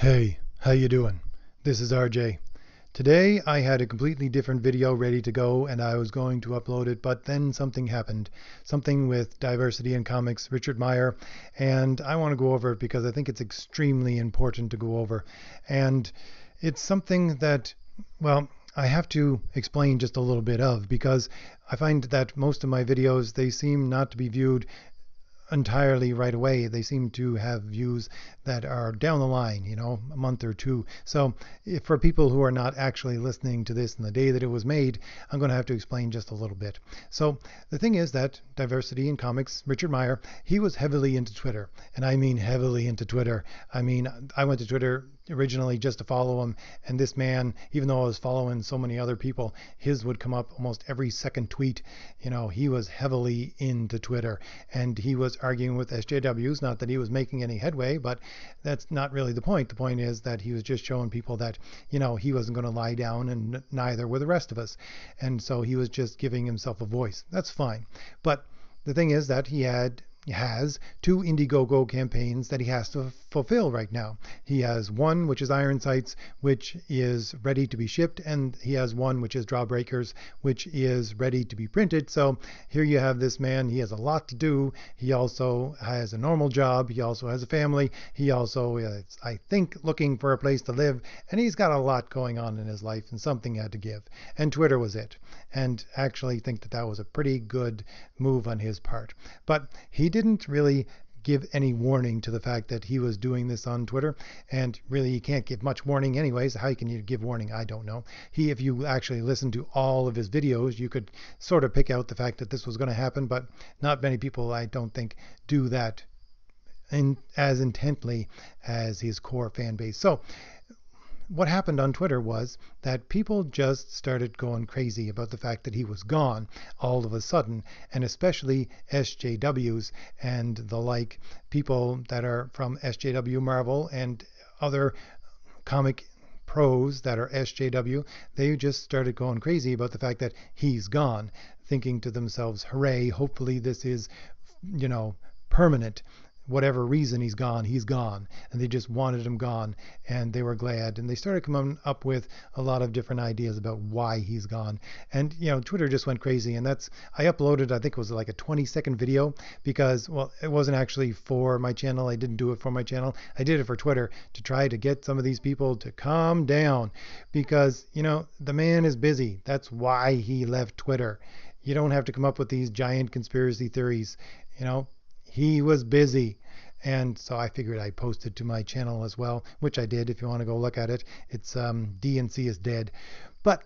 Hey, how you doing? This is RJ. Today I had a completely different video ready to go and I was going to upload it, but then something happened. Something with Diversity in Comics, Richard Meyer, and I want to go over it because I think it's extremely important to go over. And it's something that, well, I have to explain just a little bit of, because I find that most of my videos, they seem not to be viewed entirely right away. They seem to have views that are down the line, a month or two. So for people who are not actually listening to this in the day that it was made, I'm going to have to explain just a little bit. So the thing is that Diversity in Comics, Richard Meyer, he was heavily into Twitter. And I mean heavily into Twitter. I mean, I went to Twitter originally just to follow him, and this man, even though I was following so many other people, his would come up almost every second tweet. He was heavily into Twitter, and he was arguing with SJWs. Not that he was making any headway, but that's not really the point. The point is that he was just showing people that he wasn't going to lie down, and neither were the rest of us. And so he was just giving himself a voice. That's fine. But the thing is that he has two Indiegogo campaigns that he has to fulfill right now. He has one which is Iron Sights, which is ready to be shipped, and he has one which is Jawbreakers, which is ready to be printed. So here you have this man. He has a lot to do. He also has a normal job. He also has a family. He also is, I think, looking for a place to live, and he's got a lot going on in his life, and something had to give. And Twitter was it. And actually think that that was a pretty good move on his part. But he didn't really give any warning to the fact that he was doing this on Twitter, and really you can't give much warning anyways. How can you give warning? I don't know. If you actually listen to all of his videos, you could sort of pick out the fact that this was going to happen, but not many people, I don't think, do that as intently as his core fan base. So what happened on Twitter was that people just started going crazy about the fact that he was gone all of a sudden, and especially SJWs and the like, people that are from SJW Marvel and other comic pros that are SJW. They just started going crazy about the fact that he's gone, thinking to themselves, hooray, hopefully this is, permanent. Whatever reason he's gone, and they just wanted him gone, and they were glad, and they started coming up with a lot of different ideas about why he's gone. And Twitter just went crazy, and I uploaded, I think it was like a 20-second video, because, well, it wasn't actually for my channel. I didn't do it for my channel. I did it for Twitter to try to get some of these people to calm down, because the man is busy. That's why he left Twitter. You don't have to come up with these giant conspiracy theories. He was busy. And so I figured I'd post it to my channel as well, which I did. If you want to go look at it, it's DNC is dead. But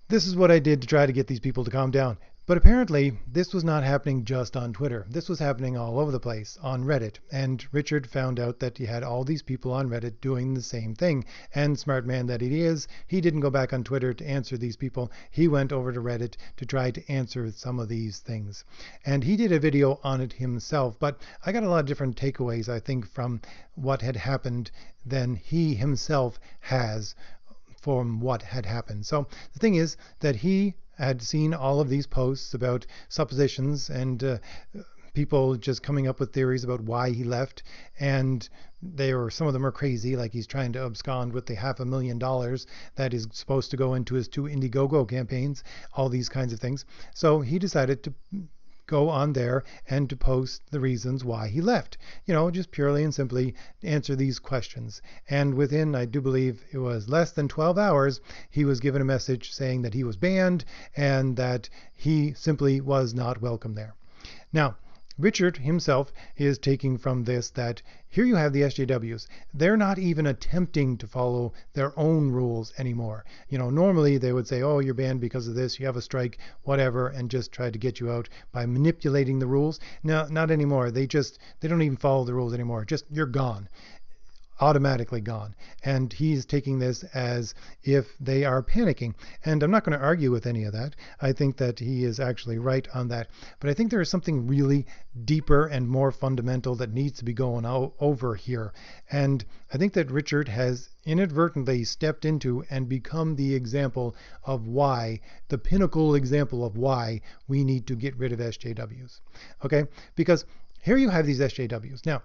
this is what I did to try to get these people to calm down. But apparently this was not happening just on Twitter. This was happening all over the place on Reddit. And Richard found out that he had all these people on Reddit doing the same thing. And smart man that he is, he didn't go back on Twitter to answer these people. He went over to Reddit to try to answer some of these things. And he did a video on it himself. But I got a lot of different takeaways, I think, from what had happened than he himself has from what had happened. So the thing is that he had seen all of these posts about suppositions and people just coming up with theories about why he left, and some of them are crazy, like he's trying to abscond with the $500,000 that is supposed to go into his two Indiegogo campaigns, all these kinds of things. So he decided to go on there and to post the reasons why he left, just purely and simply answer these questions. And within, I do believe it was less than 12 hours, he was given a message saying that he was banned and that he simply was not welcome there. Now, Richard himself is taking from this that here you have the SJWs. They're not even attempting to follow their own rules anymore. Normally they would say, oh, you're banned because of this, you have a strike, whatever, and just try to get you out by manipulating the rules. No, not anymore. They don't even follow the rules anymore. Just, you're gone. Automatically gone. And he's taking this as if they are panicking. And I'm not going to argue with any of that. I think that he is actually right on that. But I think there is something really deeper and more fundamental that needs to be going over here. And I think that Richard has inadvertently stepped into and become the example of why, the pinnacle example of why we need to get rid of SJWs. Okay? Because here you have these SJWs. Now,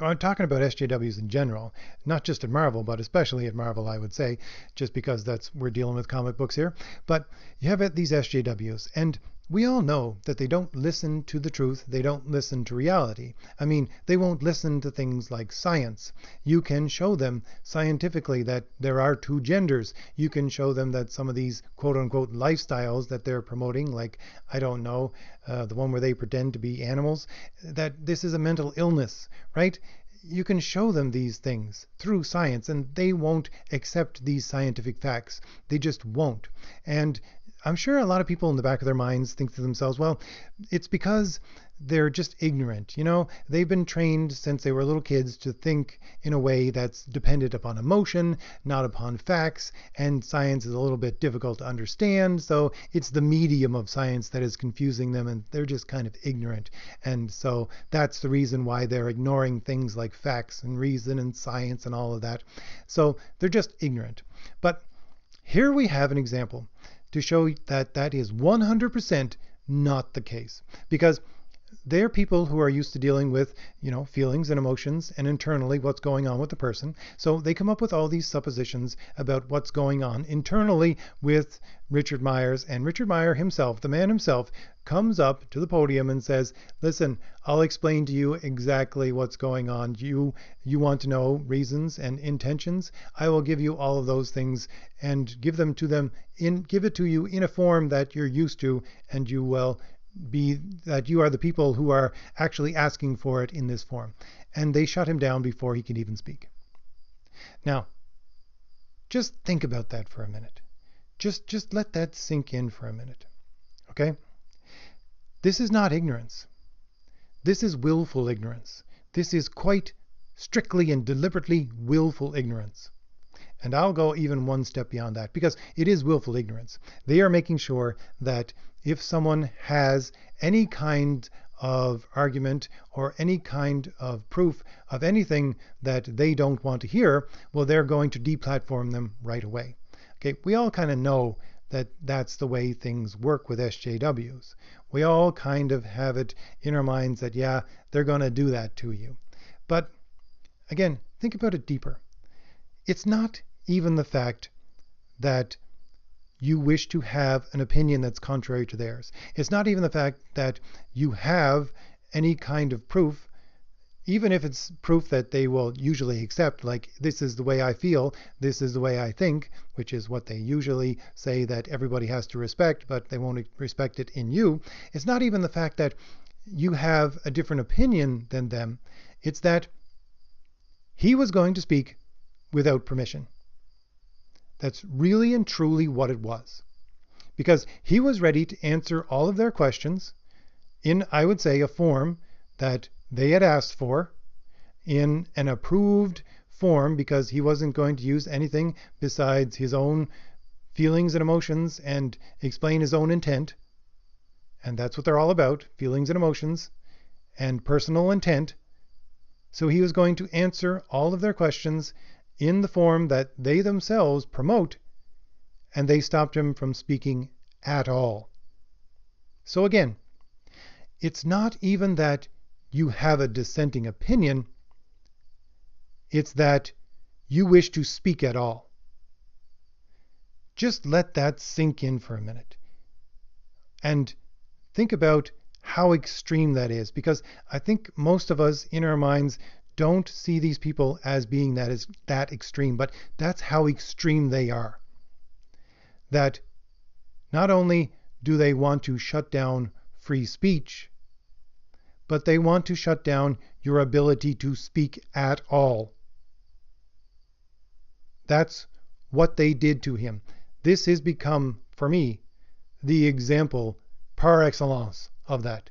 I'm talking about SJWs in general, not just at Marvel, but especially at Marvel, I would say, just because we're dealing with comic books here. But you have these SJWs, and we all know that they don't listen to the truth. They don't listen to reality. I mean, they won't listen to things like science. You can show them scientifically that there are two genders. You can show them that some of these quote unquote lifestyles that they're promoting, like, I don't know, the one where they pretend to be animals, that this is a mental illness, right? You can show them these things through science, and they won't accept these scientific facts. They just won't. And I'm sure a lot of people in the back of their minds think to themselves, well, it's because they're just ignorant. You know, they've been trained since they were little kids to think in a way that's dependent upon emotion, not upon facts, and science is a little bit difficult to understand. So it's the medium of science that is confusing them, and they're just kind of ignorant. And so that's the reason why they're ignoring things like facts and reason and science and all of that. So they're just ignorant. But here we have an example to show that that is 100% not the case, because they're people who are used to dealing with, you know, feelings and emotions and internally what's going on with the person. So they come up with all these suppositions about what's going on internally with Richard Myers, and Richard Meyer himself, the man himself, comes up to the podium and says, listen, I'll explain to you exactly what's going on. You want to know reasons and intentions. I will give you all of those things and give it to you in a form that you're used to, and you will be that you are the people who are actually asking for it in this form. And they shut him down before he could even speak. Now, just think about that for a minute. Just let that sink in for a minute. Okay? This is not ignorance. This is willful ignorance. This is quite strictly and deliberately willful ignorance. And I'll go even one step beyond that, because it is willful ignorance. They are making sure that if someone has any kind of argument or any kind of proof of anything that they don't want to hear, well, they're going to deplatform them right away. Okay, we all kind of know that that's the way things work with SJWs. We all kind of have it in our minds that, yeah, they're going to do that to you. But again, think about it deeper. It's not even the fact that you wish to have an opinion that's contrary to theirs. It's not even the fact that you have any kind of proof, even if it's proof that they will usually accept, like, this is the way I feel, this is the way I think, which is what they usually say that everybody has to respect, but they won't respect it in you. It's not even the fact that you have a different opinion than them. It's that he was going to speak without permission. That's really and truly what it was. Because he was ready to answer all of their questions in, I would say, a form that they had asked for, in an approved form, because he wasn't going to use anything besides his own feelings and emotions and explain his own intent. And that's what they're all about, feelings and emotions and personal intent. So he was going to answer all of their questions in the form that they themselves promote, and they stopped him from speaking at all. So again, it's not even that you have a dissenting opinion, it's that you wish to speak at all. Just let that sink in for a minute and think about how extreme that is, because I think most of us in our minds don't see these people as being that extreme, but that's how extreme they are. That not only do they want to shut down free speech, but they want to shut down your ability to speak at all. That's what they did to him. This has become, for me, the example par excellence of that.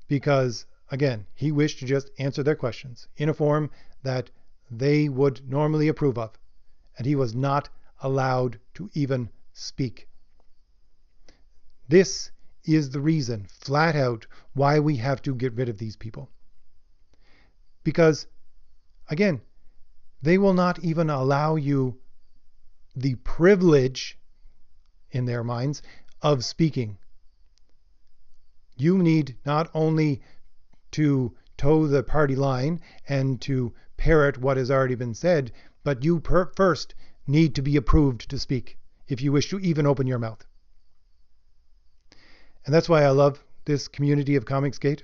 Because again, he wished to just answer their questions in a form that they would normally approve of, and he was not allowed to even speak. This is the reason, flat out, why we have to get rid of these people. Because, again, they will not even allow you the privilege, in their minds, of speaking. You need not only to toe the party line and to parrot what has already been said, but you first need to be approved to speak if you wish to even open your mouth. And that's why I love this community of Comicsgate.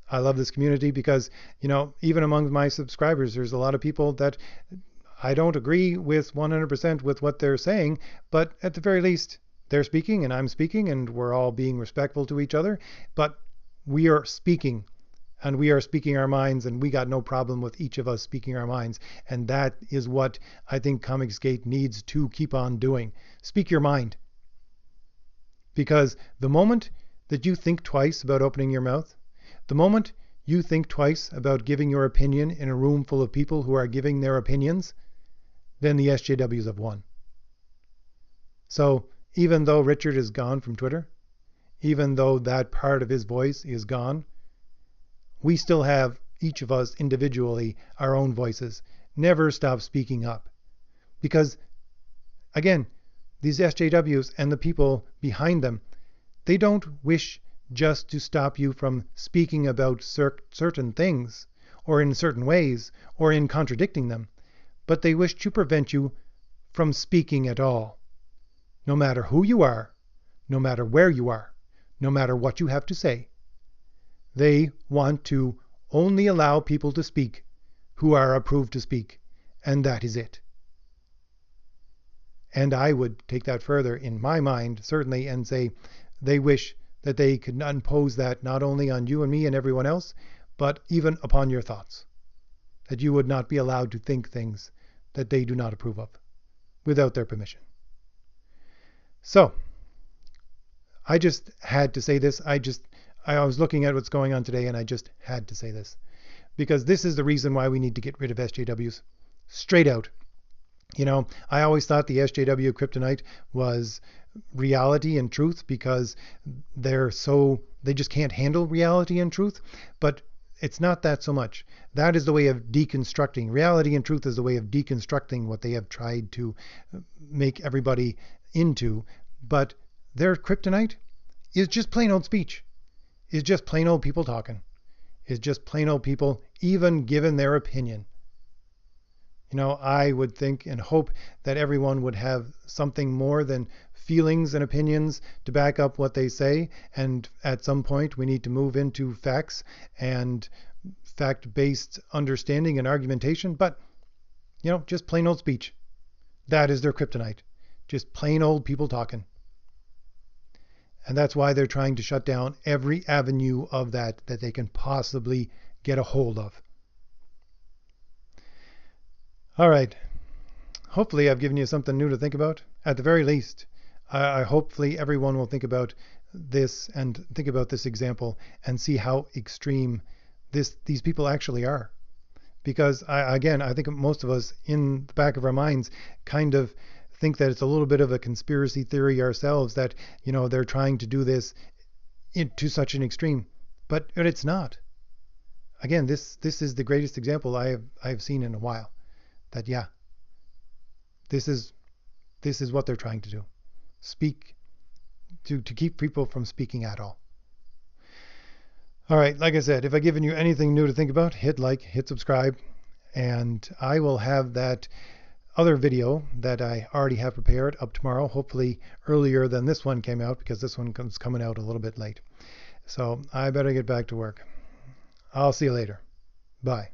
I love this community because, even among my subscribers, there's a lot of people that I don't agree with 100% with what they're saying, but at the very least, they're speaking and I'm speaking and we're all being respectful to each other, but we are speaking and we are speaking our minds, and we got no problem with each of us speaking our minds. And that is what I think Comicsgate needs to keep on doing. Speak your mind. Because the moment that you think twice about opening your mouth, the moment you think twice about giving your opinion in a room full of people who are giving their opinions, then the SJWs have won. So even though Richard is gone from Twitter, even though that part of his voice is gone, we still have, each of us individually, our own voices. Never stop speaking up. Because, again, these SJWs and the people behind them, they don't wish just to stop you from speaking about certain things, or in certain ways, or in contradicting them, but they wish to prevent you from speaking at all. No matter who you are, no matter where you are, no matter what you have to say, they want to only allow people to speak who are approved to speak, and that is it. And I would take that further in my mind, certainly, and say they wish that they could impose that not only on you and me and everyone else, but even upon your thoughts. That you would not be allowed to think things that they do not approve of without their permission. So, I just had to say this. I was looking at what's going on today and I just had to say this. Because this is the reason why we need to get rid of SJWs. Straight out. I always thought the SJW kryptonite was reality and truth because they just can't handle reality and truth. But it's not that so much. That is the way of deconstructing. Reality and truth is the way of deconstructing what they have tried to make everybody into. But their kryptonite is just plain old speech. Is just plain old people talking. Is just plain old people even giving their opinion. I would think and hope that everyone would have something more than feelings and opinions to back up what they say. And at some point, we need to move into facts and fact-based understanding and argumentation. But, just plain old speech. That is their kryptonite. Just plain old people talking. And that's why they're trying to shut down every avenue of that they can possibly get a hold of. All right. Hopefully I've given you something new to think about. At the very least, hopefully everyone will think about this and think about this example and see how extreme these people actually are. Because, I think most of us in the back of our minds kind of think that it's a little bit of a conspiracy theory ourselves that, they're trying to do this to such an extreme. But it's not. Again, this is the greatest example I have seen in a while. That this is what they're trying to do. Speak to keep people from speaking at all. All right, like I said, if I've given you anything new to think about, hit like, hit subscribe, and I will have that other video that I already have prepared up tomorrow, hopefully earlier than this one came out, because this one comes coming out a little bit late. So I better get back to work. I'll see you later. Bye.